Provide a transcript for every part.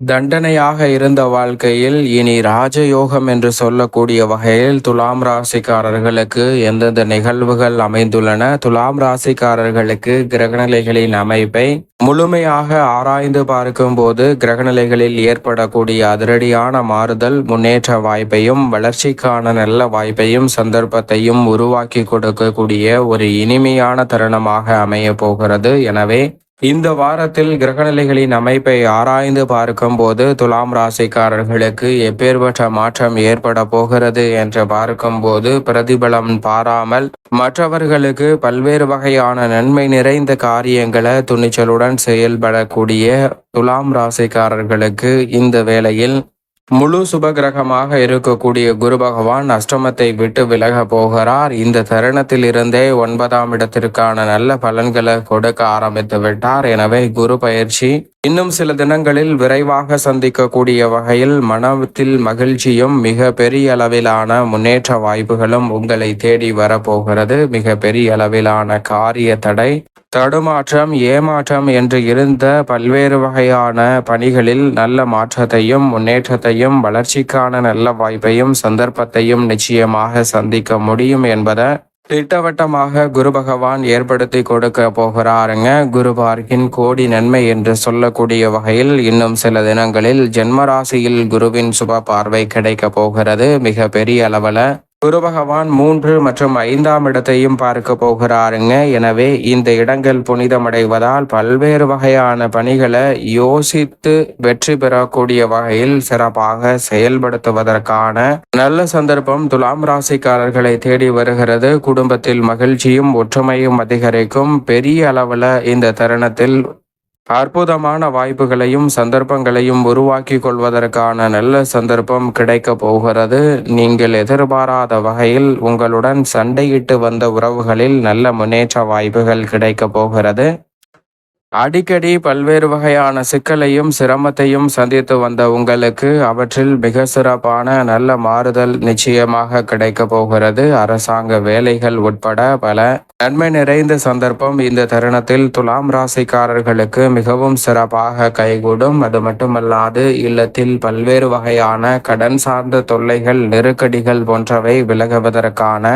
தண்டனையாக இருந்த வாழ்க்கையில் இனி ராஜயோகம் என்று சொல்லக்கூடிய வகையில் துலாம் ராசிக்காரர்களுக்கு எந்தெந்த நிகழ்வுகள் அமைந்துள்ளன, துலாம் ராசிக்காரர்களுக்கு கிரகநிலைகளின் அமைப்பை முழுமையாக ஆராய்ந்து பார்க்கும்போது கிரகநிலைகளில் ஏற்படக்கூடிய அதிரடியான மாறுதல் முன்னேற்ற வாய்ப்பையும் வளர்ச்சிக்கான நல்ல வாய்ப்பையும் சந்தர்ப்பத்தையும் உருவாக்கி கொடுக்கக்கூடிய ஒரு இனிமையான தருணமாக அமைய போகிறது. எனவே இந்த வாரத்தில் கிரகநிலைகளின் அமைப்பை ஆராய்ந்து பார்க்கும்போது துலாம் ராசிக்காரர்களுக்கு எப்பேற்பட்ட மாற்றம் ஏற்பட போகிறது என்று பார்க்கும்போது பிரதிபலம் பாராமல் மற்றவர்களுக்கு பல்வேறு வகையான நன்மை நிறைந்த காரியங்களை துணிச்சலுடன் செயல்படக்கூடிய துலாம் ராசிக்காரர்களுக்கு இந்த வேளையில் முழு சுபகிரகமாக இருக்கக்கூடிய குரு பகவான் அஷ்டமத்தை விட்டு விலக போகிறார். இந்த தருணத்தில் இருந்தே 9ஆம் இடத்திற்கான நல்ல பலன்களை கொடுக்க ஆரம்பித்து விட்டார். எனவே குரு பயிற்சி இன்னும் சில தினங்களில் விரைவாக சந்திக்கக்கூடிய வகையில் மனத்தில் மகிழ்ச்சியும் மிக பெரிய அளவிலான முன்னேற்ற வாய்ப்புகளும் உங்களை தேடி வரப்போகிறது. மிக பெரிய அளவிலான காரிய தடை, தடுமாற்றம், ஏமாற்றம் என்று இருந்த பல்வேறு வகையான பணிகளில் நல்ல மாற்றத்தையும் முன்னேற்றத்தையும் வளர்ச்சிக்கான நல்ல வாய்ப்பையும் சந்தர்ப்பத்தையும் நிச்சயமாக சந்திக்க முடியும் என்பதை திட்டவட்டமாக குரு பகவான் ஏற்படுத்தி கொடுக்க போகிறாருங்க. குரு பார்க்கின் கோடி நன்மை என்று சொல்லக்கூடிய வகையில் இன்னும் சில தினங்களில் ஜென்மராசியில் குருவின் சுப பார்வை கிடைக்க போகிறது. மிக பெரிய அளவில் குரு பகவான் 3 மற்றும் 5ஆம் இடத்தையும் பார்க்க போகிறாருங்க. எனவே இந்த இடங்கள் புனிதமடைவதால் பல்வேறு வகையான பணிகளை யோசித்து வெற்றி பெறக்கூடிய வகையில் சிறப்பாக செயல்படுத்துவதற்கான நல்ல சந்தர்ப்பம் துலாம் ராசிக்காரர்களை தேடி வருகிறது. குடும்பத்தில் மகிழ்ச்சியும் ஒற்றுமையும் அதிகரிக்கும். பெரிய அளவில் இந்த தருணத்தில் அற்புதமான வாய்ப்புகளையும் சந்தர்ப்பங்களையும் உருவாக்கி கொள்வதற்கான நல்ல சந்தர்ப்பம் கிடைக்க போகிறது. நீங்கள் எதிர்பாராத வகையில் உங்களுடன் சண்டையிட்டு வந்த உறவுகளில் நல்ல முன்னேற்ற வாய்ப்புகள் கிடைக்க போகிறது. அடிக்கடி பல்வேறு வகையான சிக்கலையும் சிரமத்தையும் சந்தித்து வந்த உங்களுக்கு அவற்றில் மிக சிறப்பான நல்ல மாறுதல் நிச்சயமாக கிடைக்க போகிறது. அரசாங்க வேலைகள் உட்பட பல நன்மை நிறைந்த சந்தர்ப்பம் இந்த தருணத்தில் துலாம் ராசிக்காரர்களுக்கு மிகவும் சிறப்பாக கைகூடும். அது மட்டுமல்லாது இல்லத்தில் பல்வேறு வகையான கடன் சார்ந்த தொல்லைகள், நெருக்கடிகள் போன்றவை விலகுவதற்கான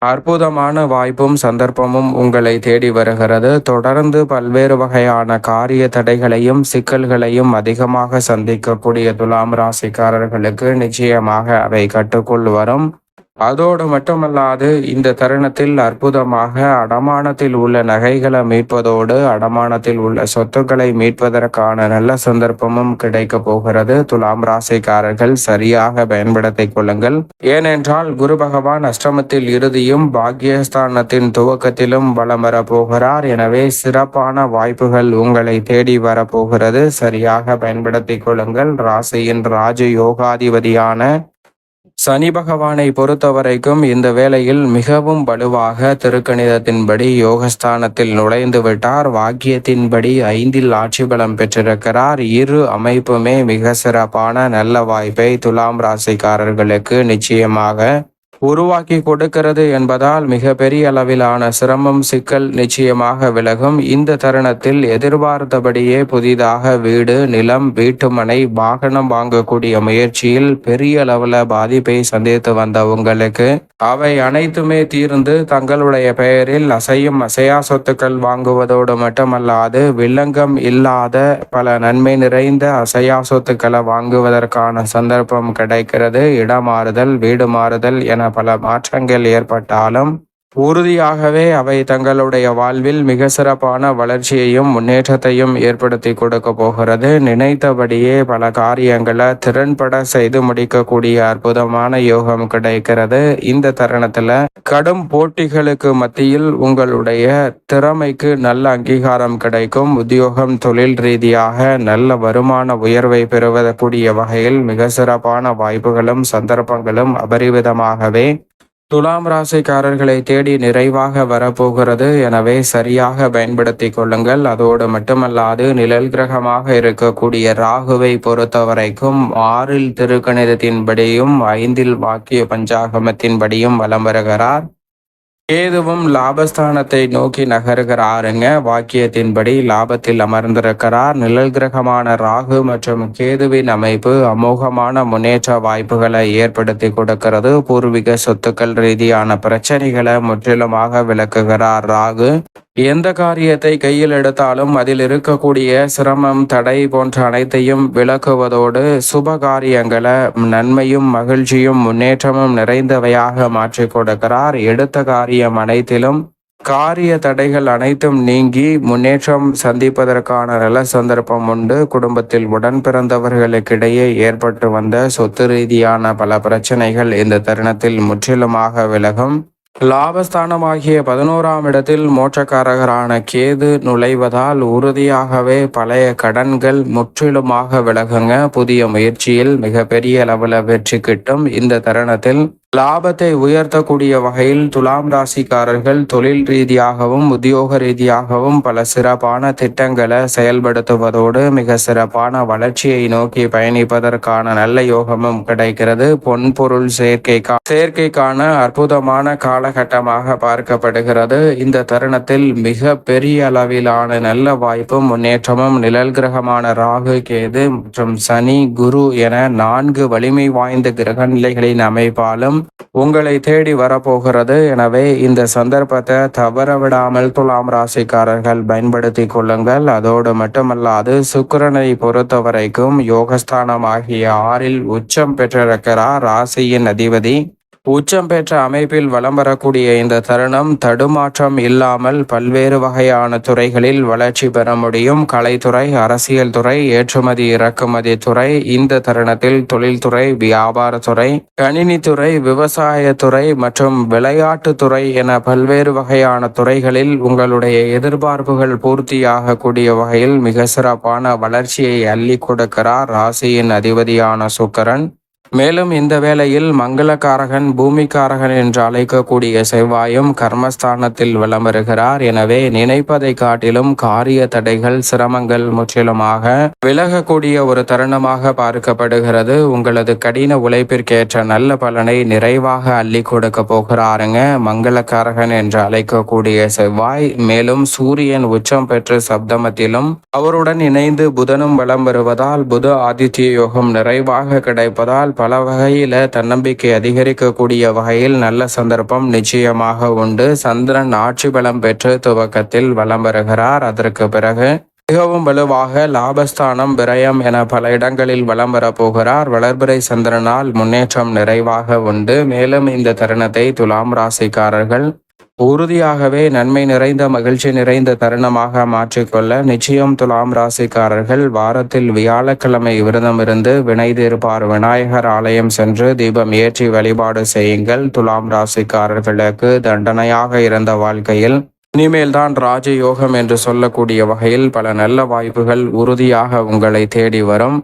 அற்புதமான வாய்ப்பும் சந்தர்ப்பமும் உங்களை தேடி வருகிறது. தொடர்ந்து பல்வேறு வகையான காரிய தடைகளையும் சிக்கல்களையும் அதிகமாக சந்திக்கக்கூடிய துலாம் ராசிக்காரர்களுக்கு நிச்சயமாக அவை கட்டுக்குள் வரும். அதோடு மட்டுமல்லாது இந்த தருணத்தில் அற்புதமாக அடமானத்தில் உள்ள நகைகளை மீட்பதோடு அடமானத்தில் உள்ள சொத்துக்களை மீட்பதற்கான நல்ல சந்தர்ப்பமும் கிடைக்க போகிறது. துலாம் ராசிக்காரர்கள் சரியாக பயன்படுத்திக் கொள்ளுங்கள். ஏனென்றால் குரு பகவான் அஷ்டமத்தில் இறுதியும் பாக்கியஸ்தானத்தின் துவக்கத்திலும் வலம் வரப்போகிறார். எனவே சிறப்பான வாய்ப்புகள் உங்களை தேடி வரப்போகிறது. சரியாக பயன்படுத்திக் கொள்ளுங்கள். ராசியின் ராஜ யோகாதிபதியான சனி பகவானை பொறுத்தவரைக்கும் இந்த வேளையில் மிகவும் வலுவாக திருக்கணிதத்தின்படி யோகஸ்தானத்தில் நுழைந்து விட்டார். வாக்கியத்தின்படி 5இல் ஆட்சி பலம் பெற்றிருக்கிறார். இரு அமைப்புமே மிக சிறப்பான நல்ல வாய்ப்பை துலாம் ராசிக்காரர்களுக்கு நிச்சயமாக உருவாக்கி கொடுக்கிறது என்பதால் மிக பெரிய அளவிலான சிரமம் சிக்கல் நிச்சயமாக விலகும். இந்த தருணத்தில் எதிர்பார்த்தபடியே புதிதாக வீடு, நிலம், வீட்டுமனை, வாகனம் வாங்கக்கூடிய முயற்சியில் பெரிய அளவில் பாதிப்பை சந்தித்து வந்த உங்களுக்கு அவை அனைத்துமே தீர்ந்து தங்களுடைய பெயரில் அசையும் அசையா சொத்துக்கள் வாங்குவதோடு மட்டுமல்லாது வில்லங்கம் இல்லாத பல நன்மை நிறைந்த அசையா சொத்துக்களை வாங்குவதற்கான சந்தர்ப்பம் கிடைக்கிறது. இடமாறுதல், வீடு மாறுதல் என பல மாற்றங்கள் ஏற்பட்டாலும் உறுதியாகவே அவை தங்களுடைய வாழ்வில் மிக சிறப்பான வளர்ச்சியையும் முன்னேற்றத்தையும் ஏற்படுத்தி கொடுக்க போகிறது. நினைத்தபடியே பல காரியங்களை திறன்பட செய்து முடிக்கக்கூடிய அற்புதமான யோகம் கிடைக்கிறது. இந்த தருணத்துல கடும் போட்டிகளுக்கு மத்தியில் உங்களுடைய திறமைக்கு நல்ல அங்கீகாரம் கிடைக்கும். உத்தியோகம், தொழில் ரீதியாக நல்ல வருமான உயர்வை பெறுவதற்குரிய வகையில் மிக சிறப்பான வாய்ப்புகளும் சந்தர்ப்பங்களும் அபரிவிதமாகவே துலாம் ராசிக்காரர்களை தேடி நிறைவாக வரப்போகிறது. எனவே சரியாக பயன்படுத்தி கொள்ளுங்கள். அதோடு மட்டுமல்லாது நிழல் கிரகமாக இருக்கக்கூடிய ராகுவை பொறுத்தவரைக்கும் 6இல் திருக்கணிதத்தின்படியும் 5இல் வாக்கிய பஞ்சாகமத்தின்படியும் வலம் வருகிறார். கேதுவும் லாபஸ்தானத்தை நோக்கி நகருகிறாருங்க. வாக்கியத்தின்படி லாபத்தில் அமர்ந்திருக்கிறார். நிழல் கிரகமான ராகு மற்றும் கேதுவின் அமைப்பு அமோகமான முன்னேற்ற வாய்ப்புகளை ஏற்படுத்தி கொடுக்கிறது. பூர்வீக சொத்துக்கள் ரீதியான பிரச்சனைகளை முற்றிலுமாக விளக்குகிறார் ராகு. எந்த காரியத்தை கையில் எடுத்தாலும் அதில் இருக்கக்கூடிய சிரமம், தடை போன்ற அனைத்தையும் விளக்குவதோடு சுப காரியங்களை நன்மையும் மகிழ்ச்சியும் முன்னேற்றமும் நிறைந்தவையாக மாற்றிக் கொடுக்கிறார். எடுத்த காரியம் அனைத்திலும் காரிய தடைகள் அனைத்தும் நீங்கி முன்னேற்றம் சந்திப்பதற்கான நல்ல சந்தர்ப்பம் உண்டு. குடும்பத்தில் உடன் பிறந்தவர்களுக்கிடையே ஏற்பட்டு வந்த சொத்து ரீதியான பல பிரச்சனைகள் இந்த தருணத்தில் முற்றிலுமாக விலகும். லாபஸ்தானமாகிய 11ஆம் இடத்தில் மோட்சக்காரகரான கேது நுழைவதால் உறுதியாகவே பழைய கடன்கள் முற்றிலுமாக விலகுங்க. புதிய முயற்சியில் மிகப்பெரிய அளவில் வெற்றி கிட்டும். இந்த தருணத்தில் லாபத்தை உயர்த்தக்கூடிய வகையில் துலாம் ராசிக்காரர்கள் தொழில் ரீதியாகவும் உத்தியோக ரீதியாகவும் பல சிறப்பான திட்டங்களை செயல்படுத்துவதோடு மிக சிறப்பான வளர்ச்சியை நோக்கி பயணிப்பதற்கான நல்ல யோகமும் கிடைக்கிறது. பொன்பொருள் சேர்க்கைக்கான அற்புதமான காலகட்டமாக பார்க்கப்படுகிறது. இந்த தருணத்தில் மிக பெரிய அளவிலான நல்ல வாய்ப்பும் முன்னேற்றமும் நிழல் கிரகமான ராகு, கேது மற்றும் சனி, குரு என 4 வலிமை வாய்ந்த கிரக நிலைகளின் அமைப்பாலும் உங்களை தேடி வரப்போகிறது. எனவே இந்த சந்தர்ப்பத்தை தவறவிடாமல் துலாம் ராசிக்காரர்கள் பயன்படுத்தி கொள்ளுங்கள். அதோடு மட்டுமல்லாது சுக்கிரனை பொறுத்த வரைக்கும் யோகஸ்தானமாகிய 6ல் உச்சம் பெற்றிருக்கிறார். ராசியின் அதிபதி உச்சம் பெற்ற அமைப்பில் வலம் வரக்கூடிய இந்த தருணம் தடுமாற்றம் இல்லாமல் பல்வேறு வகையான துறைகளில் வளர்ச்சி பெற முடியும். கலைத்துறை, அரசியல் துறை, ஏற்றுமதி இறக்குமதி துறை, இந்த தருணத்தில் தொழில்துறை, வியாபாரத்துறை, கணினித்துறை, விவசாயத்துறை மற்றும் விளையாட்டுத்துறை என பல்வேறு வகையான துறைகளில் உங்களுடைய எதிர்பார்ப்புகள் பூர்த்தியாகக்கூடிய வகையில் மிக சிறப்பான வளர்ச்சியை அள்ளி கொடுக்கிறார் ராசியின் அதிபதியான சுக்கிரன். மேலும் இந்த வேளையில் மங்களகாரகன், பூமிக்காரகன் என்று அழைக்கக்கூடிய செவ்வாயும் கர்மஸ்தானத்தில் வலம் வருகிறார். எனவே நினைப்பதை காட்டிலும் காரிய தடைகள், சிரமங்கள் முற்றிலுமாக விலகக்கூடிய ஒரு தருணமாக பார்க்கப்படுகிறது. உங்களது கடின உழைப்பிற்கேற்ற நல்ல பலனை நிறைவாக அள்ளி கொடுக்க போகிறாருங்க மங்களகாரகன் என்று அழைக்கக்கூடிய செவ்வாய். மேலும் சூரியன் உச்சம் பெற்று சப்தமத்திலும் அவருடன் இணைந்து புதனும் வலம் வருவதால் புத ஆதித்ய யோகம் நிறைவாக கிடைப்பதால் பல வகையில தன்னம்பிக்கை அதிகரிக்கக்கூடிய வகையில் நல்ல சந்தர்ப்பம் நிச்சயமாக உண்டு. சந்திரன் ஆட்சி பலம் பெற்று துவக்கத்தில் வலம் வருகிறார். அதற்கு பிறகு மிகவும் வலுவாக லாபஸ்தானம், விரயம் என பல இடங்களில் வலம் வரப்போகிறார். வளர்பிறை சந்திரனால் முன்னேற்றம் நிறைவாக உண்டு. மேலும் இந்த தருணத்தை துலாம் ராசிக்காரர்கள் உறுதியாகவே நன்மை நிறைந்த மகிழ்ச்சி நிறைந்த தருணமாக மாற்றிக்கொள்ள நிச்சயம் துலாம் ராசிக்காரர்கள் வாரத்தில் வியாழக்கிழமை விரதம் இருந்து வினை தீர்ப்பார் விநாயகர் ஆலயம் சென்று தீபம் ஏற்றி வழிபாடு செய்யுங்கள். துலாம் ராசிக்காரர்களுக்கு தண்டனையாக இருந்த வாழ்க்கையில் இனிமேல்தான் ராஜயோகம் என்று சொல்லக்கூடிய வகையில் பல நல்ல வாய்ப்புகள் உறுதியாக உங்களை தேடி வரும்.